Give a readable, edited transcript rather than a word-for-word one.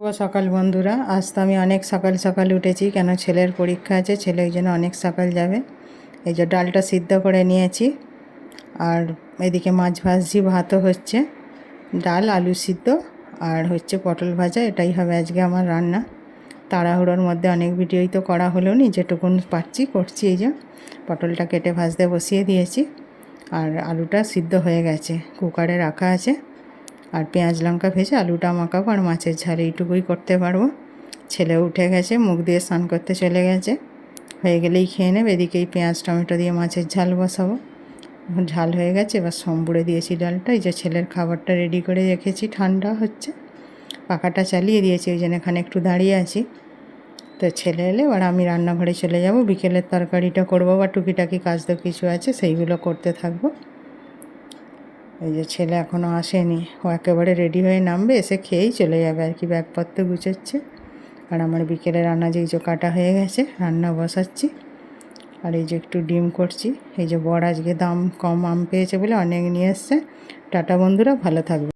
শুভ সকাল বন্ধুরা। আজ তো আমি অনেক সকাল সকাল উঠেছি, কেন ছেলের পরীক্ষা আছে, ছেলে ওই জন্য অনেক সকাল যাবে। এই যে ডালটা সিদ্ধ করে নিয়েছি, আর এদিকে মাছ ভাজছি, ভাতও হচ্ছে, ডাল আলু সিদ্ধ আর হচ্ছে পটল ভাজা। এটাই হবে আজকে আমার রান্না। তাড়াহুড়োর মধ্যে অনেক ভিডিওই তো করা হলো নি, যেটুকুন পারছি করছি। এই যে পটলটা কেটে ভাজতে বসিয়ে দিয়েছি, আর আলুটা সিদ্ধ হয়ে গেছে, কুকারে রাখা আছে। আর পেঁয়াজ লঙ্কা ভেজে আলুটা মাখাবো, আর মাছের ঝাল এইটুকুই করতে পারবো। ছেলে উঠে গেছে, মুখ দিয়ে স্নান করতে চলে গেছে, হয়ে গেলেই খেয়ে নেবে। এদিকেই পেঁয়াজ টমেটো দিয়ে মাছের ঝাল বসাবো। এখন ঝাল হয়ে গেছে, এবার সম্বুড়ে দিয়েছি ডালটা। এই যে ছেলের খাবারটা রেডি করে রেখেছি, ঠান্ডা হচ্ছে, পাখাটা চালিয়ে দিয়েছি, ওই জন্য এখানে একটু দাঁড়িয়ে আছি। তো ছেলে এলে এবার আমি রান্নাঘরে চলে যাব, বিকেলের তরকারিটা করবো, বা টুকিটাকি কাজ তো কিছু আছে সেইগুলো করতে থাকবো। এই যে ছেলে এখনও আসেনি, ও একেবারে রেডি হয়ে নামবে, এসে খেয়েই চলে যাবে আর কি, ব্যাগপত্র গুছোচ্ছে। আর আমার বিকেলে রান্না যে কাটা হয়ে গেছে, রান্না বসাচ্ছি। আর এই যে একটু ডিম করছি। এই যে বর আজকে দাম কম আম পেয়েছে বলে অনেক নিয়ে এসছে। টাটা বন্ধুরা, ভালো থাকবে।